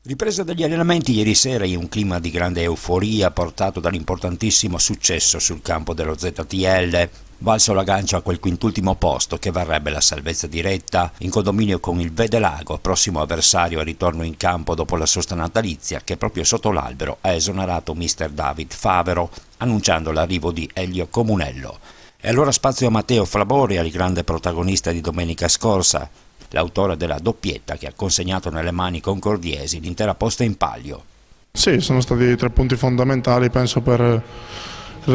Ripresa degli allenamenti ieri sera in un clima di grande euforia portato dall'importantissimo successo sul campo dello ZTL, valso l'aggancio a quel quintultimo posto che varrebbe la salvezza diretta in condominio con il Vedelago, prossimo avversario al ritorno in campo dopo la sosta natalizia che proprio sotto l'albero ha esonerato mister David Favero annunciando l'arrivo di Elio Comunello. E allora spazio a Matteo Flaboria, il grande protagonista di domenica scorsa, l'autore della doppietta che ha consegnato nelle mani concordiesi l'intera posta in palio. Sì, sono stati 3 punti fondamentali, penso, per il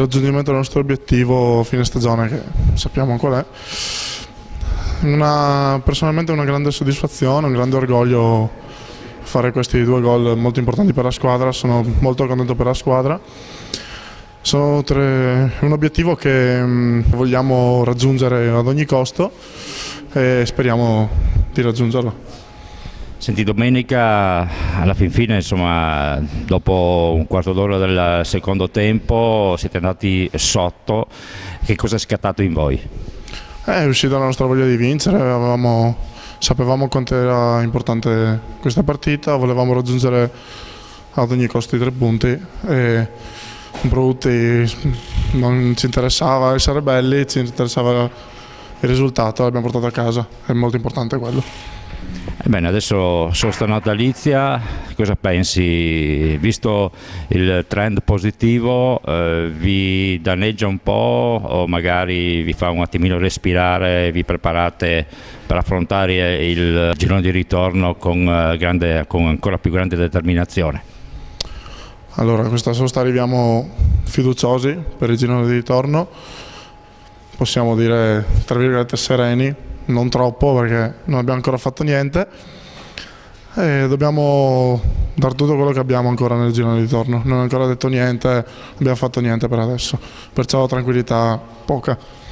raggiungimento del nostro obiettivo fine stagione, che sappiamo qual è. Personalmente una grande soddisfazione, un grande orgoglio fare questi 2 gol molto importanti per la squadra, sono molto contento per la squadra. Sono un obiettivo che vogliamo raggiungere ad ogni costo e speriamo di raggiungerlo. Senti, domenica alla fin fine, insomma, dopo un quarto d'ora del secondo tempo siete andati sotto, che cosa è scattato in voi? È uscita la nostra voglia di vincere, sapevamo quanto era importante questa partita, volevamo raggiungere ad ogni costo i 3 punti e Brutti non ci interessava essere belli, ci interessava il risultato, l'abbiamo portato a casa, è molto importante quello. Ebbene, adesso sosta natalizia, cosa pensi? Visto il trend positivo, vi danneggia un po' o magari vi fa un attimino respirare, vi preparate per affrontare il girone di ritorno con ancora più grande determinazione? Allora, questa sosta arriviamo fiduciosi per il girone di ritorno, possiamo dire tra virgolette sereni, non troppo perché non abbiamo ancora fatto niente e dobbiamo dare tutto quello che abbiamo ancora nel girone di ritorno, non abbiamo ancora detto niente, non abbiamo fatto niente per adesso, perciò tranquillità poca.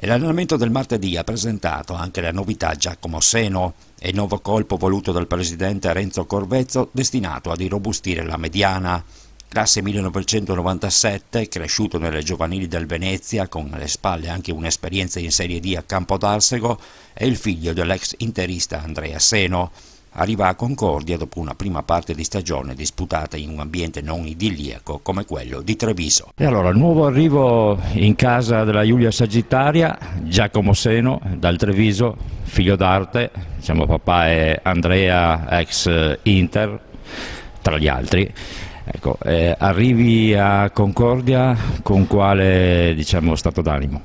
E l'allenamento del martedì ha presentato anche la novità Giacomo Seno e il nuovo colpo voluto dal presidente Renzo Corvezzo destinato ad irrobustire la mediana. Classe 1997, cresciuto nelle giovanili del Venezia, con alle spalle anche un'esperienza in Serie D a Campodarsego, è il figlio dell'ex interista Andrea Seno. Arriva a Concordia dopo una prima parte di stagione disputata in un ambiente non idilliaco come quello di Treviso. E allora, nuovo arrivo in casa della Giulia Sagittaria, Giacomo Seno dal Treviso, figlio d'arte, diciamo papà è Andrea ex Inter, tra gli altri. Ecco, arrivi a Concordia con quale stato d'animo?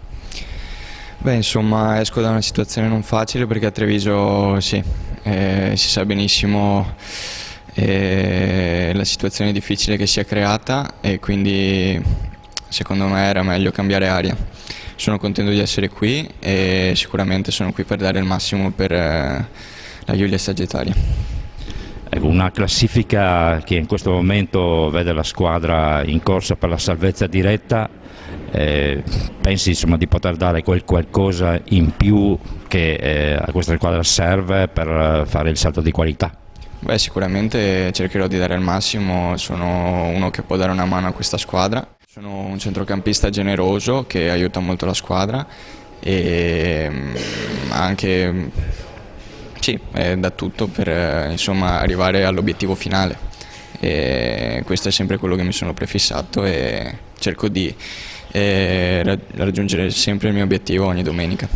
Beh, insomma, esco da una situazione non facile perché a Treviso sì, si sa benissimo la situazione difficile che si è creata e quindi secondo me era meglio cambiare aria. Sono contento di essere qui e sicuramente sono qui per dare il massimo per la Giulia Sagittaria. Una classifica che in questo momento vede la squadra in corsa per la salvezza diretta, pensi di poter dare quel qualcosa in più che a questa squadra serve per fare il salto di qualità? Beh, sicuramente cercherò di dare il massimo, sono uno che può dare una mano a questa squadra, sono un centrocampista generoso che aiuta molto la squadra e anche sì, da tutto per arrivare all'obiettivo finale e questo è sempre quello che mi sono prefissato e cerco di raggiungere sempre il mio obiettivo ogni domenica.